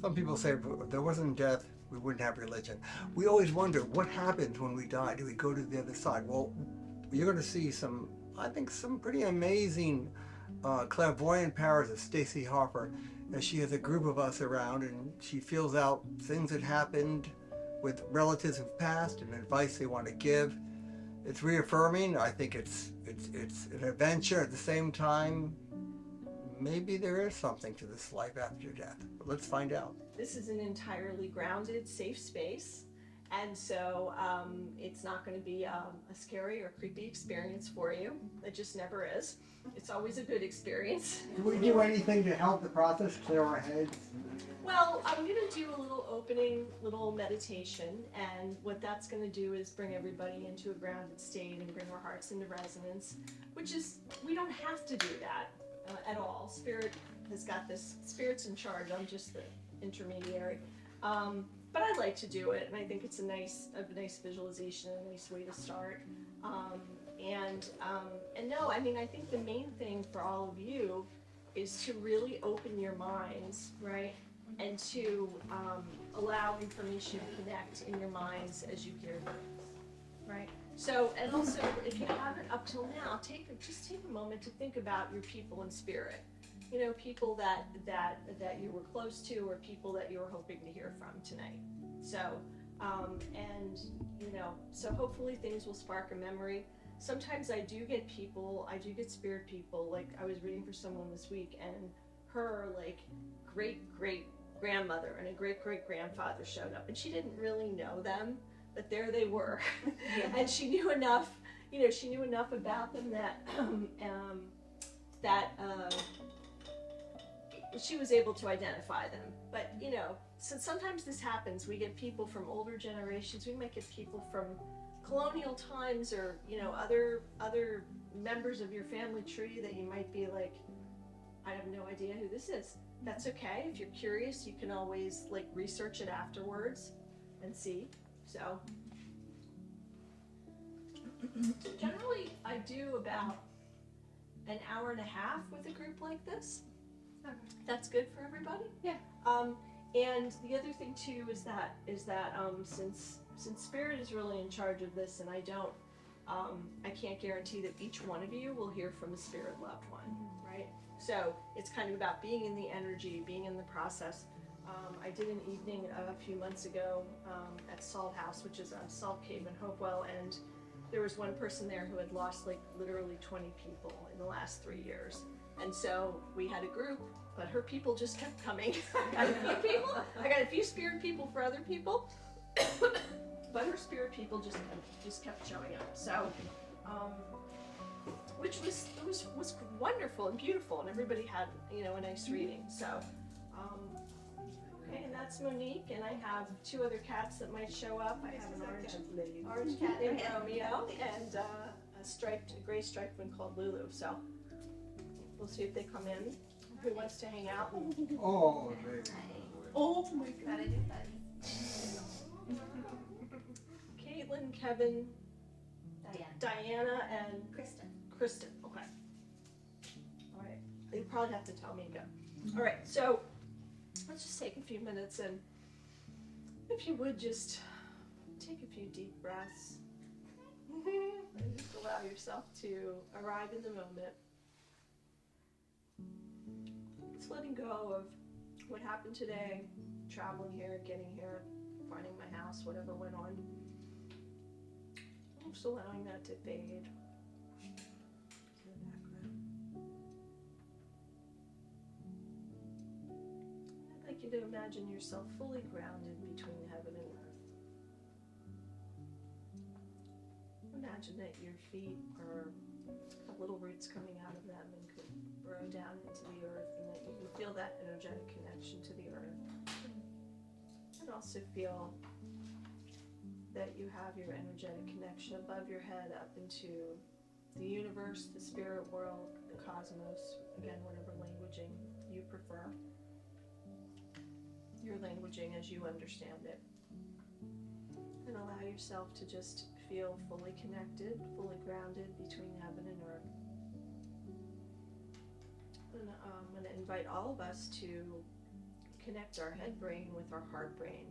Some people say if there wasn't death, we wouldn't have religion. We always wonder what happens when we die. Do we go to the other side? Well, you're going to see some, I think, some pretty amazing clairvoyant powers of Stacy Hoffer, as she has a group of us around and she feels out things that happened with relatives who've passed and advice they want to give. It's reaffirming. I think it's an adventure. At the same time, maybe there is something to this life after death. But let's find out. This is an entirely grounded, safe space. And so it's not going to be a scary or creepy experience for you. It just never is. It's always a good experience. Do we do anything to help the process clear our heads? Well, I'm going to do a little opening, little meditation, and what that's going to do is bring everybody into a grounded state and bring our hearts into resonance, which is, we don't have to do that at all. Spirit has got this, Spirit's in charge, I'm just the intermediary. But I like to do it, and I think it's a nice visualization, a nice way to start. And no, I mean, I think the main thing for all of you is to really open your minds, right? And to allow information to connect in your minds as you hear things, right? So, and also, if you haven't up till now, just take a moment to think about your people in spirit. You know, people that you were close to, or people that you were hoping to hear from tonight. So, and you know, so hopefully things will spark a memory. Sometimes I do get spirit people, like I was reading for someone this week, and her like great grandmother and a great grandfather showed up, and she didn't really know them, but there they were. Yeah. And she knew enough, she knew enough about them that she was able to identify them. But so sometimes this happens. We get people from older generations. We might get people from colonial times, or other members of your family tree that you might be like, I have no idea who this is. That's okay. If you're curious, you can always like research it afterwards and see. So generally I do about an hour and a half with a group like this. Okay. That's good for everybody. Yeah. And the other thing too is that since Spirit is really in charge of this, and I can't guarantee that each one of you will hear from a spirit loved one, right? So it's kind of about being in the energy, being in the process. I did an evening a few months ago at Salt House, which is a salt cave in Hopewell, and there was one person there who had lost like literally 20 people in the last 3 years. And so we had a group, but her people just kept coming. I got a few spirit people for other people, but her spirit people just kept showing up. So, which was wonderful and beautiful, and everybody had a nice reading. So, okay, and that's Monique, and I have 2 other cats that might show up. I have an orange cat named Romeo, and a gray striped one called Lulu. So we'll see if they come in. Who wants to hang out? Oh, baby. Oh my God, I did that. Caitlin, Kevin, Diana, and Kristen. Okay. All right. They probably have to tell me to go. All right. So let's just take a few minutes, and if you would just take a few deep breaths and just allow yourself to arrive in the moment. It's letting go of what happened today, traveling here, getting here, finding my house, whatever went on. I'm just allowing that to fade to the background. I'd like you to imagine yourself fully grounded between heaven and earth. Imagine that your feet have little roots coming out of them and could burrow down into the earth, and that you can feel that energetic connection to the earth. And also feel that you have your energetic connection above your head up into the universe, the spirit world, the cosmos, again, whatever languaging you prefer. Your languaging as you understand it. And allow yourself to just feel fully connected, fully grounded between heaven and earth. And I'm going to invite all of us to connect our head brain with our heart brain.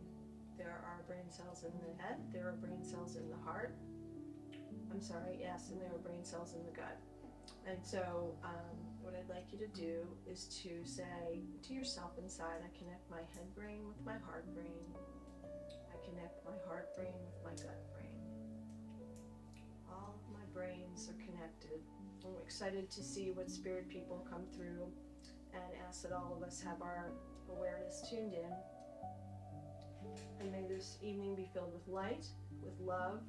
There are brain cells in the head, there are brain cells in the heart. I'm sorry, yes, and there are brain cells in the gut. And so what I'd like you to do is to say to yourself inside, I connect my head brain with my heart brain. I connect my heart brain with my gut brain. All of my brains are connected. I'm excited to see what spirit people come through, and ask that all of us have our awareness tuned in. And may this evening be filled with light, with love,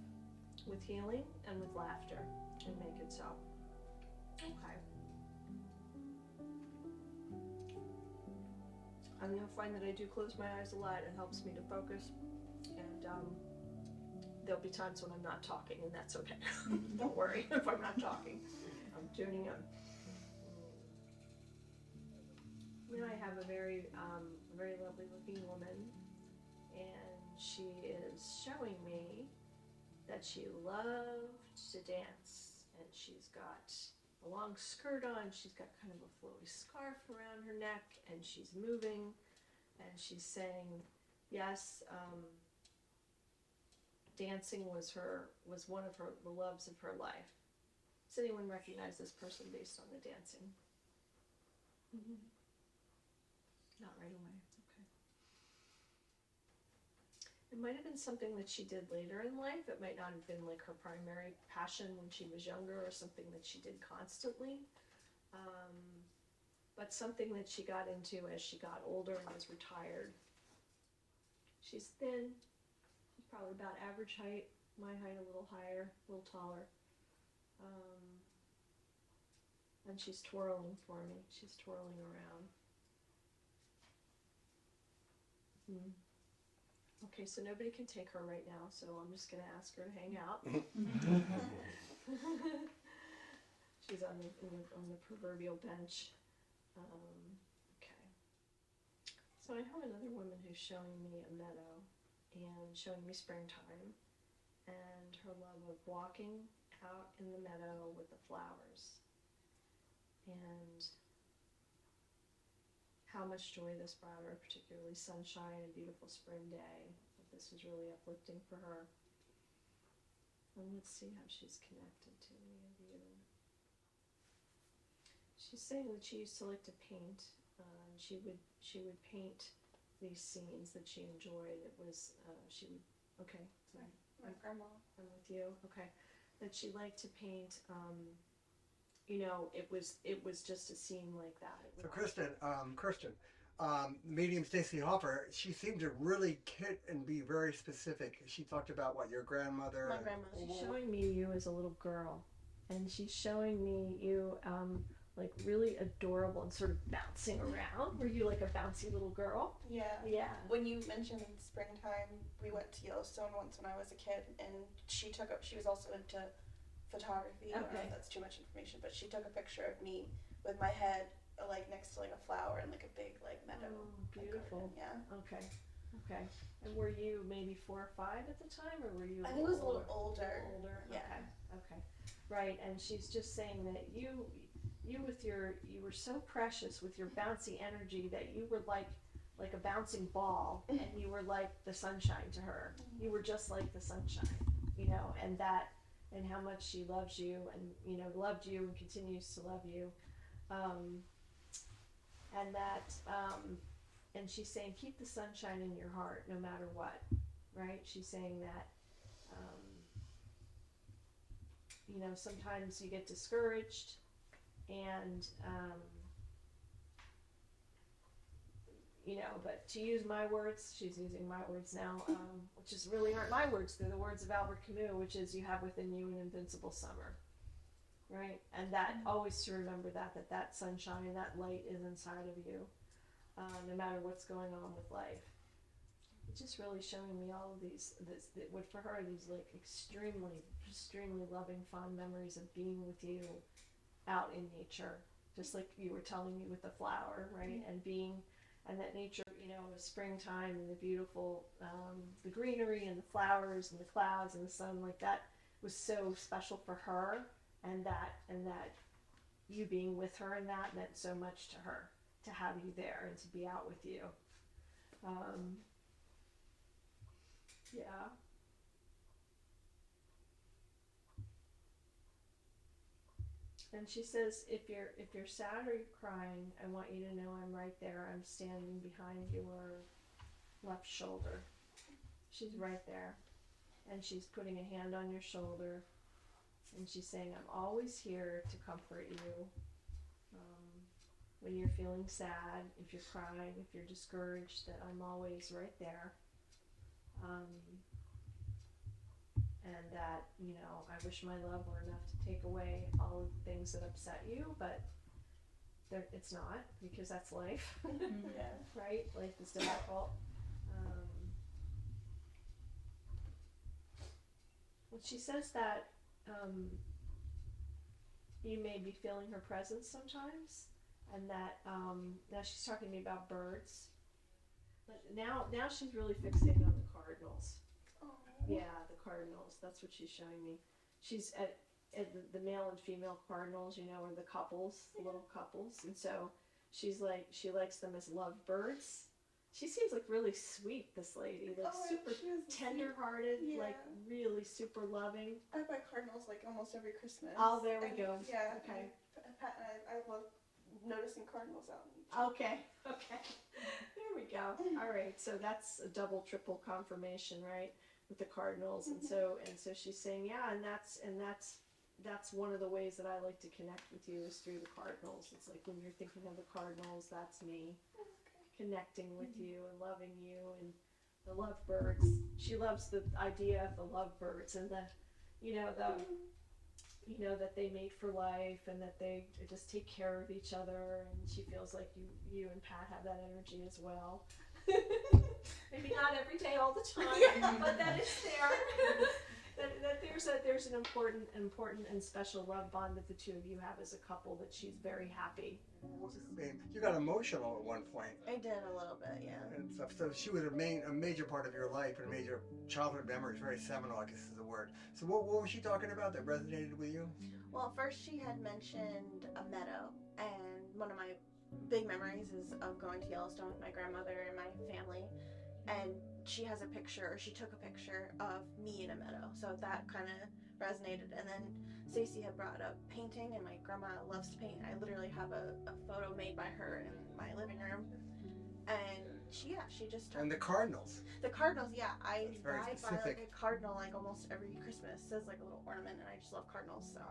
with healing, and with laughter, and make it so. Okay. And you'll find that I do close my eyes a lot. It helps me to focus, and there'll be times when I'm not talking, and that's okay. Don't worry if I'm not talking. I'm tuning in. Now I have a very lovely looking woman, and she is showing me that she loved to dance, and she's got a long skirt on, she's got kind of a flowy scarf around her neck, and she's moving, and she's saying, yes, dancing was one of the loves of her life. Does anyone recognize this person based on the dancing? Mm-hmm. Not right away, okay. It might have been something that she did later in life. It might not have been like her primary passion when she was younger, or something that she did constantly. But something that she got into as she got older and was retired. She's thin. She's probably about average height. My height a little higher, a little taller. And she's twirling for me. She's twirling around. Okay, so nobody can take her right now, so I'm just going to ask her to hang out. She's on the proverbial bench. Okay. So I have another woman who's showing me a meadow and showing me springtime, and her love of walking out in the meadow with the flowers, and how much joy this brought her, particularly sunshine, a beautiful spring day. This was really uplifting for her. And let's see how she's connected to any of you. She's saying that she used to like to paint. She would paint these scenes that she enjoyed. It was okay. Sorry. My grandma. I'm with you. Okay. That she liked to paint. It was just a scene like that. So Kirsten, medium Stacy Hoffer, she seemed to really hit and be very specific. She talked about your grandmother. My grandmother. She's showing me you as a little girl, and she's showing me you like really adorable and sort of bouncing around. Were you like a bouncy little girl? Yeah. Yeah. When you mentioned springtime, we went to Yellowstone once when I was a kid, and she was also into photography. I don't know if that's too much information, but she took a picture of me with my head like next to like a flower and like a big like meadow. Oh, beautiful. Garden. Yeah. Okay. And were you maybe 4 or 5 at the time, or were you? I think it was a little older. Yeah. Okay. Right. And she's just saying that you were so precious with your bouncy energy that you were like a bouncing ball, and you were like the sunshine to her. You were just like the sunshine, and how much she loves you, and loved you and continues to love you, and she's saying keep the sunshine in your heart no matter what, right? She's saying that sometimes you get discouraged, and but to use my words, she's using my words now, which is really aren't my words, they're the words of Albert Camus, which is you have within you an invincible summer, right? And that, always to remember that sunshine, that light is inside of you, no matter what's going on with life. It's just really showing me all of what for her, these like extremely loving, fond memories of being with you out in nature, just like you were telling me with the flower, right? And that nature, the springtime and the beautiful, the greenery and the flowers and the clouds and the sun, like that was so special for her, and that you being with her, and that meant so much to her, to have you there and to be out with you. Yeah. And she says, if you're sad or you're crying, I want you to know I'm right there. I'm standing behind your left shoulder. She's right there, and she's putting a hand on your shoulder, and she's saying, I'm always here to comfort you. When you're feeling sad, if you're crying, if you're discouraged, that I'm always right there. And that, I wish my love were enough to take away all of the things that upset you, but it's not, because that's life. Yeah. Right? Life is difficult. Well, she says that you may be feeling her presence sometimes, and that now she's talking to me about birds. But now she's really fixated on the cardinals. Oh. Yeah, the cardinals. That's what she's showing me. She's at the male and female cardinals, or the couples, the little couples. And so she's like, she likes them as lovebirds. She seems like really sweet, this lady. Like super tender-hearted, yeah. like really super loving. I buy cardinals like almost every Christmas. Oh, there we go. Yeah. Okay. Pat and I love noticing cardinals out. Okay. There we go. All right. So that's a double, triple confirmation, right? With the cardinals. And so she's saying, yeah, and that's one of the ways that I like to connect with you is through the cardinals. It's like when you're thinking of the cardinals, that's me connecting with you and loving you. And the lovebirds, she loves the idea of the lovebirds and that they mate for life and that they just take care of each other, and she feels like you and Pat have that energy as well. Maybe not every day all the time, but that is there. that there's an important and special love bond that the two of you have as a couple, that she's very happy. I mean, you got emotional at one point. I did a little bit, yeah. And stuff. So she was a major part of your life and a major childhood memory. Very seminal, I guess is the word. So what was she talking about that resonated with you? Well, first she had mentioned a meadow, and one of my big memories is of going to Yellowstone with my grandmother and my family. And she took a picture of me in a meadow. So that kind of resonated. And then Stacy had brought up painting, and my grandma loves to paint. I literally have a photo made by her in my living room. And she just And the cardinals. The cardinals, yeah. I buy like a cardinal like almost every Christmas. It says like a little ornament, and I just love cardinals. So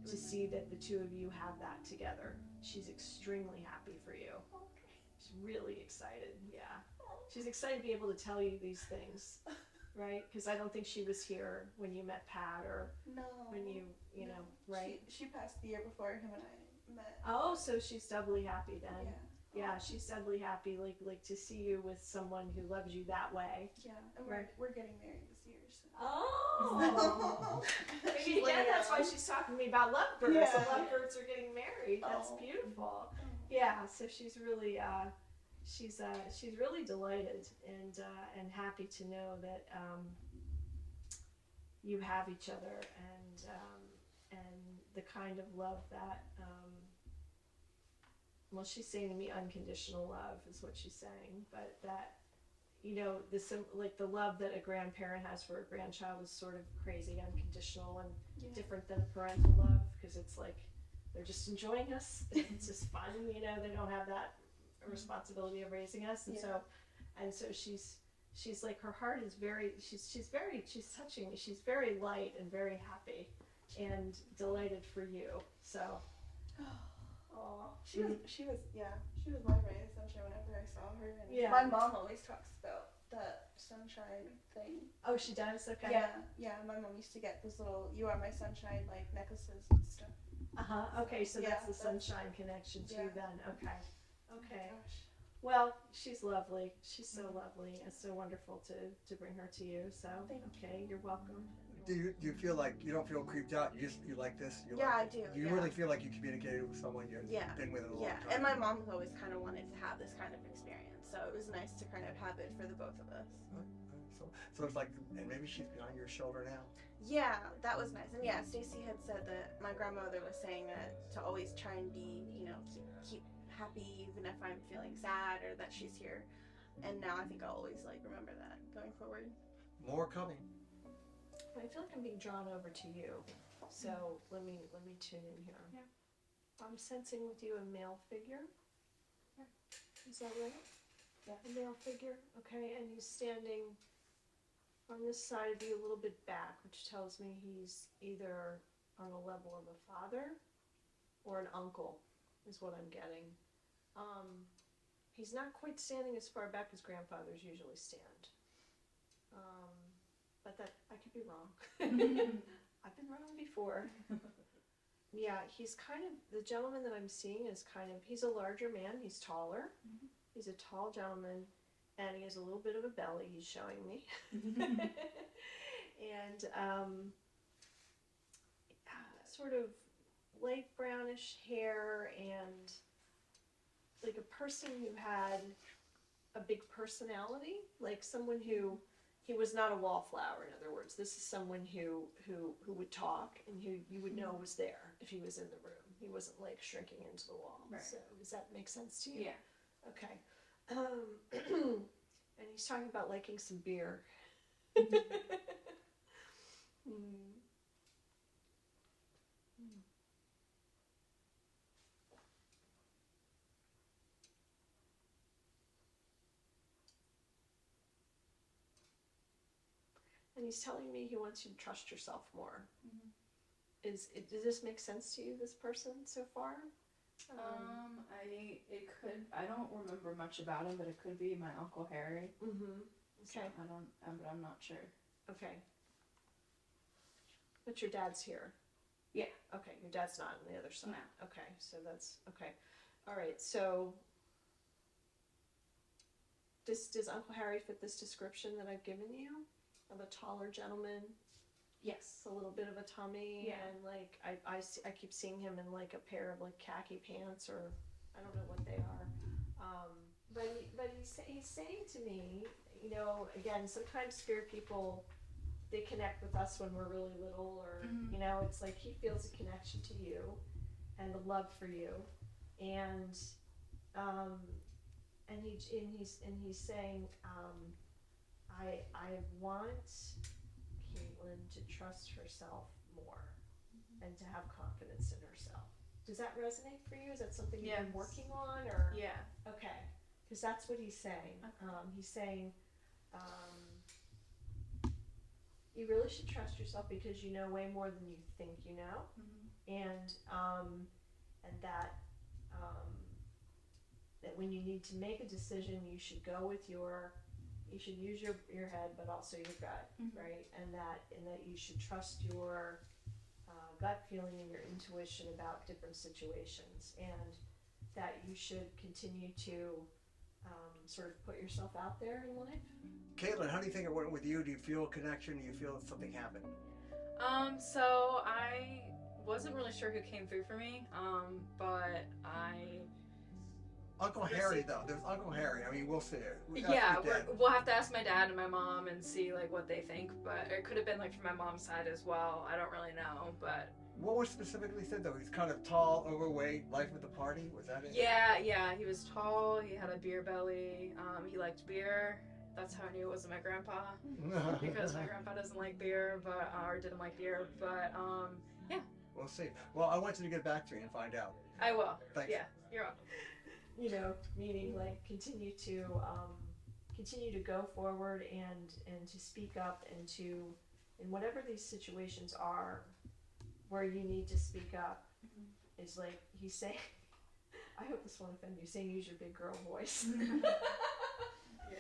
to see that the two of you have that together, she's extremely happy for you. Okay. She's really excited. Yeah. She's excited to be able to tell you these things, right? Because I don't think she was here when you met Pat or no. when you right? She passed the year before him and I met. Oh, so she's doubly happy then. Yeah. Yeah, she's doubly happy, like to see you with someone who loves you that way. Yeah, and we're getting married this year. So. Oh, maybe again that's why she's talking to me about lovebirds. Yeah. The lovebirds are getting married. That's beautiful. Oh. Yeah, so she's really she's really delighted and happy to know that you have each other and the kind of love that. Well, she's saying to me, unconditional love is what she's saying, but that, the love that a grandparent has for a grandchild is sort of crazy, unconditional, and different than parental love, because it's like they're just enjoying us. It's just fun, they don't have that responsibility of raising us, and so she's like, her heart is she's touching me. She's very light and very happy and delighted for you. So. She was my ray of sunshine whenever I saw her. And my mom always talks about that sunshine thing. Oh, she does? Okay. Yeah. My mom used to get those little "You Are My Sunshine" like necklaces and stuff. Okay, so that's the sunshine connection too. Then. Okay. Oh my gosh. Well, she's lovely. She's so lovely. It's so wonderful to bring her to you. So you're welcome. Do you feel like you don't feel creeped out? You like this? I do. You really feel like you communicated with someone you've been with in a long time? Yeah, and my mom's always kind of wanted to have this kind of experience, so it was nice to kind of have it for the both of us. So it's like, and maybe she's behind your shoulder now. Yeah, that was nice. And yeah, Stacy had said that my grandmother was saying that to always try and be, keep happy even if I'm feeling sad, or that she's here And now I think I'll always like remember that going forward. More coming. I feel like I'm being drawn over to you, so let me tune in here. Yeah. I'm sensing with you a male figure. Yeah. Is that right? Yeah. A male figure, okay, and he's standing on this side of you a little bit back, which tells me he's either on the level of a father or an uncle, is what I'm getting. He's not quite standing as far back as grandfathers usually stand. But that, I could be wrong. I've been wrong before. Yeah, he's kind of, the gentleman that I'm seeing is kind of, he's a larger man, he's taller. Mhm. He's a tall gentleman, and he has a little bit of a belly, he's showing me. And sort of light brownish hair, and like a person who had a big personality, like someone who, he was not a wallflower, in other words. This is someone who would talk and who you would know was there if he was in the room. He wasn't like shrinking into the wall. Right. So does that make sense to you? Yeah. Okay. And he's talking about liking some beer. And he's telling me he wants you to trust yourself more. Mhm. Does this make sense to you, this person, so far? I don't remember much about him, but it could be my Uncle Harry. Mm-hmm. So Okay. but I'm not sure. Okay. But your dad's here. Yeah. Okay, your dad's not on the other side. No. Okay, so that's, okay. All right, so does Uncle Harry fit this description that I've given you? Of a taller gentleman, Yes. a little bit of a tummy, Yeah. and like, I keep seeing him in like a pair of like khaki pants, or I don't know what they are. But he's saying to me, you know, again, sometimes spirit people, they connect with us when we're really little, or Mhm. you know, it's like he feels a connection to you and a love for you, and he's saying, I want Caitlin to trust herself more and to have confidence in herself. Does that resonate for you? Is that something you've been Yes. working on, or? Yeah. Okay, because that's what he's saying. Okay. He's saying, you really should trust yourself because you know way more than you think you know, Mm-hmm. and that when you need to make a decision, you should go with you should use your head, but also your gut, Mhm. right? And that you should trust your gut feeling and your intuition about different situations, and that you should continue to sort of put yourself out there in life. Caitlin, how do you think it went with you? Do you feel a connection? Do you feel that something happened? So I wasn't really sure who came through for me, but Uncle Harry, though. There's Uncle Harry. I mean, we'll see it. we'll have to ask my dad and my mom and see like what they think, but it could have been like from my mom's side as well. I don't really know, but What was specifically said, though? He's kind of tall, overweight, life at the party? Was that it? yeah, he was tall, he had a beer belly, he liked beer. That's how I knew it wasn't my grandpa, because my grandpa doesn't like beer, or didn't like beer, but yeah. We'll see. Well, I want you to get back to me and find out. I will. Thanks. Yeah, you're welcome. You know, meaning like continue to go forward and to speak up, and to, in whatever these situations are where you need to speak up, is like he's saying, I hope this won't offend you, saying use your big girl voice. Yeah.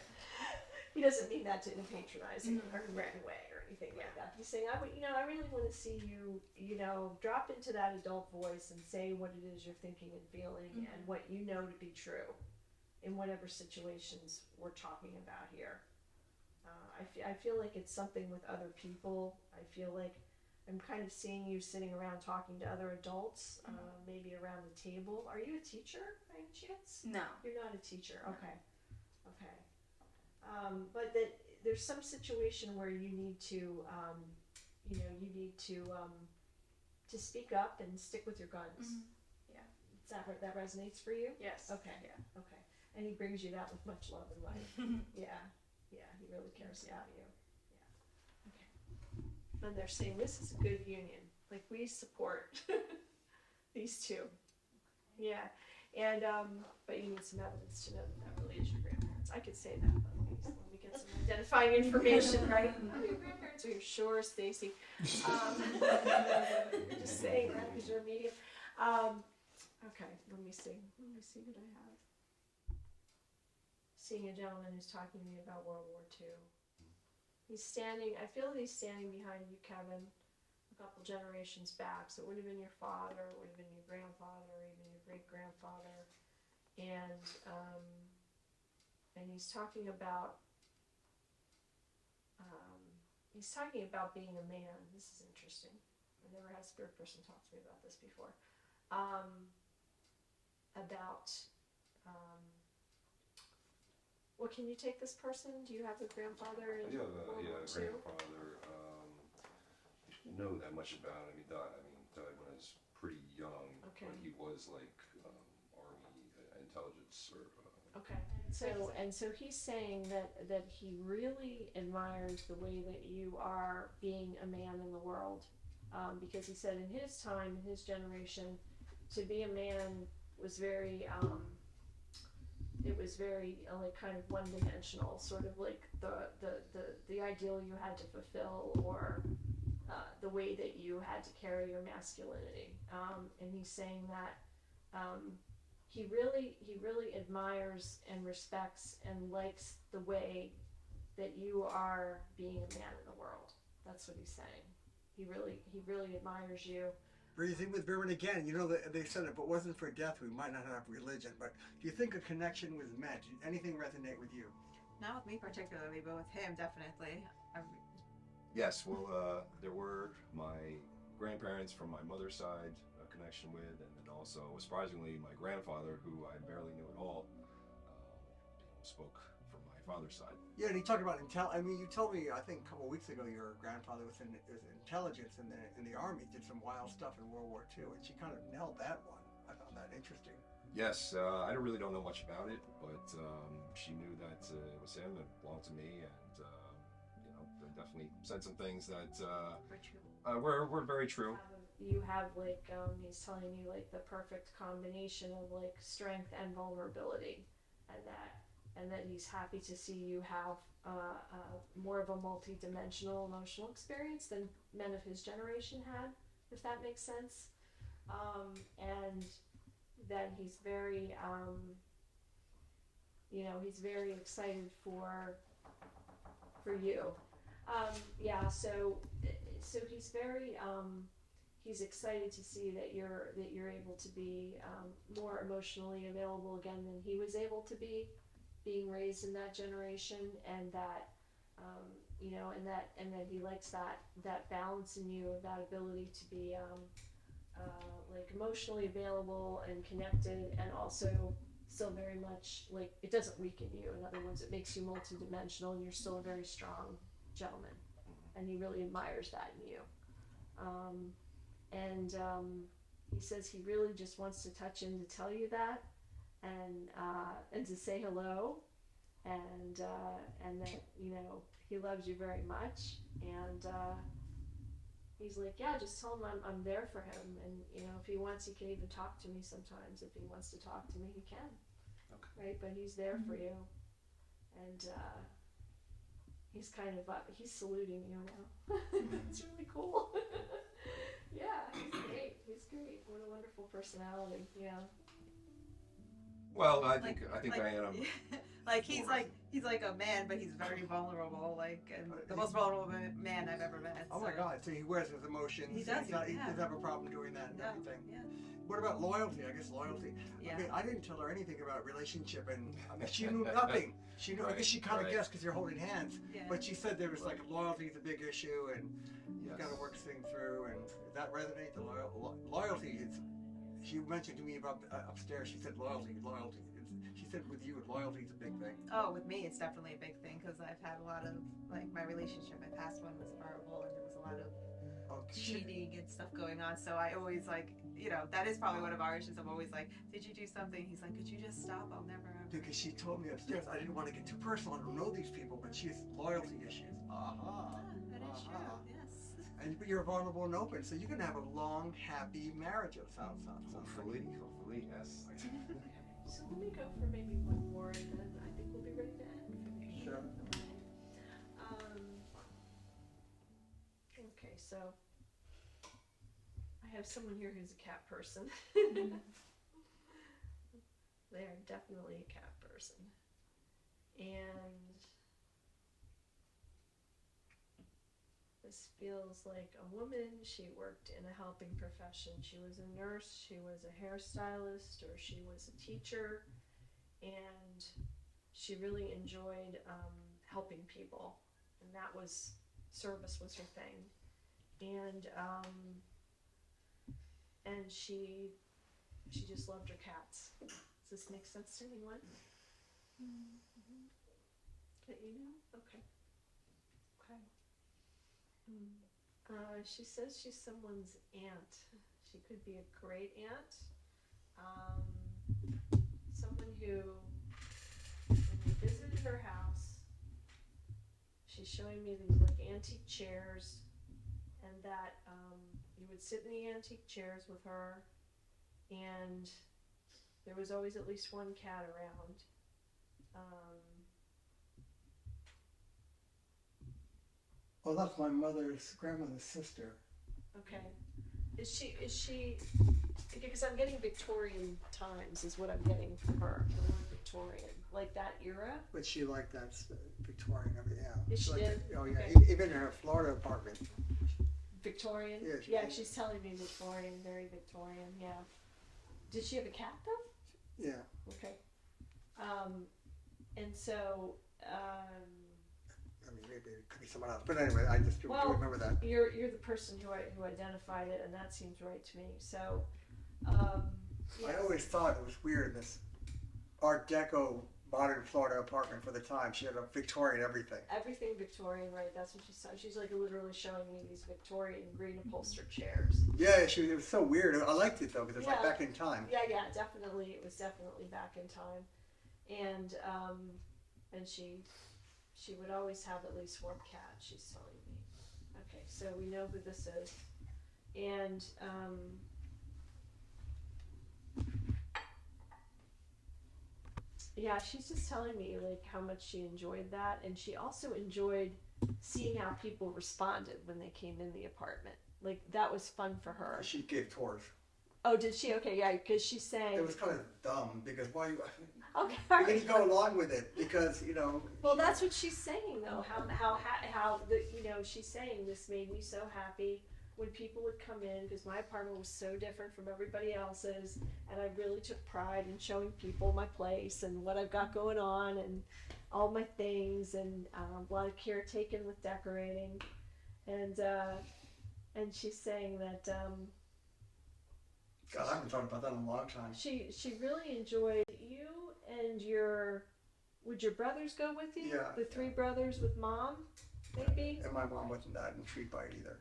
He doesn't mean that in a patronizing or mean way or anything like that. He's saying, I really want to see you, drop into that adult voice and say what it is you're thinking and feeling, and what you know to be true in whatever situations we're talking about here. I feel like it's something with other people. I feel like I'm kind of seeing you sitting around talking to other adults, maybe around the table. Are you a teacher by any chance? No. You're not a teacher. Okay. But that there's some situation where you need to, to speak up and stick with your guns. Yeah. That resonates for you? Yes. Okay. Yeah. Okay. and he brings you that with much love and light. Yeah, he really cares about you. Yeah. Okay. And they're saying this is a good union. Like, we support these two. Yeah. And but you need some evidence to know that really is your grandparents. I could say that, but let me get some identifying information, right? Oh, your grandparents, are you sure, Stacy? You're just saying that because you're a medium. Okay, let me see what I have. Seeing a gentleman who's talking to me about World War II. I feel he's standing behind you, Kevin, a couple generations back. So it would have been your father, it would have been your grandfather, or even your great-grandfather. And he's talking about being a man. This is interesting. I never had a spirit person talk to me about this before. Well, can you take this person? Do you have a grandfather in World War II? Grandfather. I don't know that much about him. He died when I was pretty young. Okay. But he was like Army intelligence or. Okay. So he's saying that he really admires the way that you are being a man in the world, because he said in his time, in his generation, to be a man was very like kind of one-dimensional, sort of like the ideal you had to fulfill, or the way that you had to carry your masculinity. And he's saying that he really admires and respects and likes the way that you are being a man in the world. That's what he's saying. He really admires you. Breathing with Birman again, they said if it wasn't for death, we might not have religion. But do you think a connection was met? Did anything resonate with you? Not with me particularly, but with him, definitely. Yes, well, there were my grandparents from my mother's side, a connection with, and then also, surprisingly, my grandfather, who I barely knew at all, spoke from my father's side. Yeah, and he talked about you told me, I think a couple of weeks ago, your grandfather was in intelligence in the Army, did some wild stuff in World War II, and she kind of nailed that one. I found that interesting. Yes, I really don't know much about it, but she knew that it was him, it belonged to me, and they definitely said some things that were very true. You have like he's telling you like the perfect combination of like strength and vulnerability, and that he's happy to see you have more of a multi-dimensional emotional experience than men of his generation had, if that makes sense. And that he's very he's very excited for you. So he's very he's excited to see that you're able to be more emotionally available again than he was able to be, being raised in that generation, and that and that he likes that balance in you, of that ability to be like emotionally available and connected, and also still very much like it doesn't weaken you. In other words, it makes you multidimensional, and you're still a very strong gentleman, and he really admires that in you. He says he really just wants to touch in to tell you that, and to say hello, and that he loves you very much, and he's like, yeah, just tell him I'm there for him, and if he wants, he can even talk to me sometimes. If he wants to talk to me, he can. Okay. Right, but he's there for you, and he's kind of he's saluting you now. It's really cool. Yeah, he's great. What a wonderful personality. Yeah. Well, I think I am. Like he's like a man, but he's very vulnerable. And the most vulnerable man I've ever met. Oh my God! So he wears his emotions. He does. He doesn't have a problem doing that and everything. Yeah. What about loyalty? I guess loyalty. Yeah. Okay, I didn't tell her anything about relationship, and she knew nothing. She knew. I guess she kind of guessed because you're holding hands. Yeah. But she said there was like loyalty is a big issue, and you've got to work this thing through. And does that resonate? The loyalty is. She mentioned to me about upstairs. She said loyalty. She said with you, loyalty is a big thing. Oh, with me, it's definitely a big thing because I've had a lot of my relationship. My past one was horrible, and there was a lot of cheating and stuff going on. So I always that is probably one of our issues. I'm always like, did you do something? He's like, could you just stop? I'll never ever. Because she told me upstairs, I didn't want to get too personal. I don't know these people, but she has loyalty issues. That is true. Yes. And you're vulnerable and open, so you can have a long, happy marriage. It sounds Hopefully, yes. So let me go for maybe one more, and then I think we'll be ready to end. Sure. Okay, so I have someone here who's a cat person. They are definitely a cat person. And this feels like a woman. She worked in a helping profession. She was a nurse, she was a hairstylist, or she was a teacher. And she really enjoyed helping people. And that was, service was her thing. And she just loved her cats. Does this make sense to anyone? Mm-hmm. That you know? Okay. She says she's someone's aunt. She could be a great aunt. Someone who, when we visited her house, she's showing me these like antique chairs, and that you would sit in the antique chairs with her, and there was always at least one cat around. Well, that's my grandmother's sister. Okay. Is she, because I'm getting Victorian times is what I'm getting from her. The word Victorian. Like that era? But she liked that Victorian, yeah. Yes, she liked did? it. Oh, yeah. Okay. Even in her Florida apartment. Victorian? Yeah, She's telling me Victorian, very Victorian, yeah. Did she have a cat though? Yeah. Okay. And so, I mean, maybe it could be someone else. But anyway, I just do remember that. You're the person who identified it, and that seems right to me. So, yes. I always thought it was weird, this Art Deco modern Florida apartment for the time. She had a Victorian everything. Everything Victorian, right? That's what she's saying. She's like literally showing me these Victorian green upholstered chairs. Yeah, it was so weird. I liked it though because it's like back in time. Yeah, definitely. It was definitely back in time, and she would always have at least one cat. She's telling me. Okay, so we know who this is, and yeah, she's just telling me like how much she enjoyed that, and she also enjoyed seeing how people responded when they came in the apartment. Like that was fun for her. She gave tours. Oh, did she? Okay, yeah, because she's saying. It was kind of dumb because why you. Okay. You didn't go along with it because you know. Well, that's what she's saying though. How she's saying this made me so happy when people would come in because my apartment was so different from everybody else's, and I really took pride in showing people my place and what I've got going on and all my things and a lot of care taken with decorating, and she's saying that. God, I haven't thought about that in a long time. She really enjoyed you and would your brothers go with you? Yeah. The three brothers with mom, maybe? And my mom wasn't that intrigued by it either.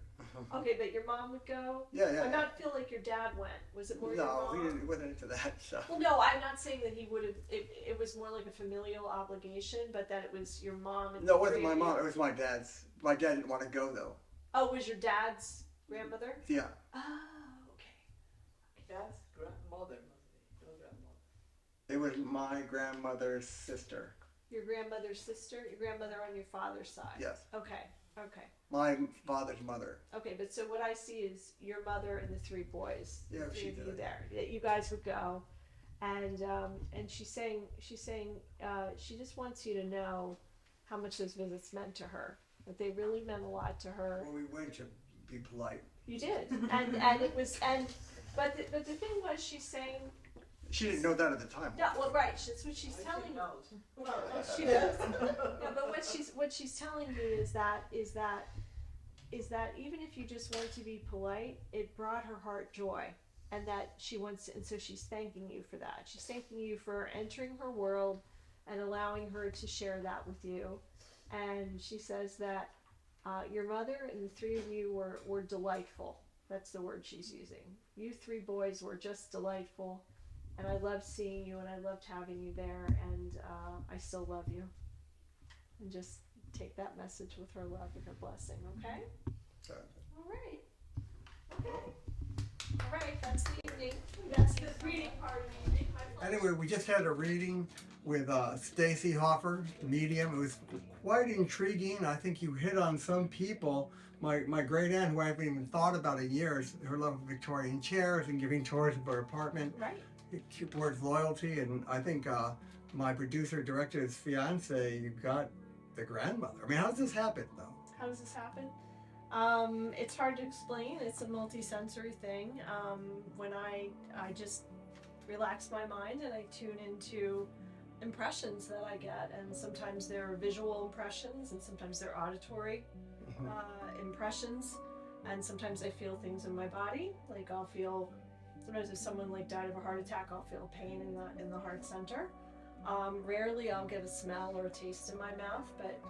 Okay, but your mom would go? Yeah. I not feel like your dad went. Was it more your mom? No, he wasn't into that. So. Well, no, I'm not saying that he would have. It was more like a familial obligation, but that it was your mom and No, it wasn't my mom. It was my dad's. My dad didn't want to go though. Oh, it was your dad's grandmother? Yeah. Oh, okay. Dad's grandmother, your grandmother. It was my grandmother's sister. Your grandmother's sister? Your grandmother on your father's side? Yes. Okay. My father's mother. Okay, but so what I see is your mother and the three boys. Yeah, the she three of did you it. there. That you guys would go, and she's saying she just wants you to know how much those visits meant to her. That they really meant a lot to her. Well, we went to be polite. You did, and it was but the thing was she's saying. She didn't know that at the time. No, well, right. That's what she's telling me. Well, she does. Yeah, but what she's telling me is that even if you just want to be polite, it brought her heart joy, and that she wants, and so she's thanking you for that. She's thanking you for entering her world and allowing her to share that with you. And she says that your mother and the three of you were delightful, That's the word she's using. You three boys were just delightful, and I loved seeing you, and I loved having you there, and I still love you. And just take that message with her love and her blessing, okay? All right. Okay. All right, that's the evening. That's the reading part of the evening. Anyway, we just had a reading with Stacy Hoffer, medium. It was quite intriguing. I think you hit on some people. My great aunt, who I haven't even thought about in years, her love of Victorian chairs and giving tours of her apartment. Right. Towards loyalty, and I think my producer director's fiance, you got the grandmother. I mean, how does this happen, though? How does this happen? It's hard to explain. It's a multi-sensory thing. When I just relax my mind and I tune into impressions that I get, and sometimes they're visual impressions, and sometimes they're auditory impressions, and sometimes I feel things in my body. Like I'll feel, sometimes if someone like died of a heart attack, I'll feel pain in the heart center. Rarely I'll get a smell or a taste in my mouth, but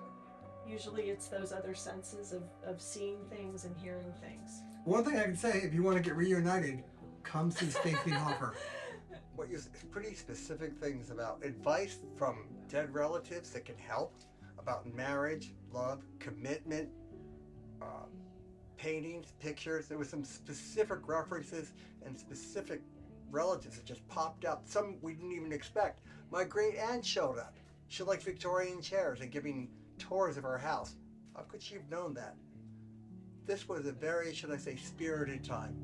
usually it's those other senses of seeing things and hearing things. One thing I can say, if you want to get reunited, come see Stacy Hoffer. What you pretty specific things about advice from dead relatives that can help about marriage, love, commitment, paintings, pictures. There was some specific references and specific relatives that just popped up. Some we didn't even expect. My great aunt showed up. She likes Victorian chairs and giving tours of her house. How could she have known that? This was a very, should I say, spirited time.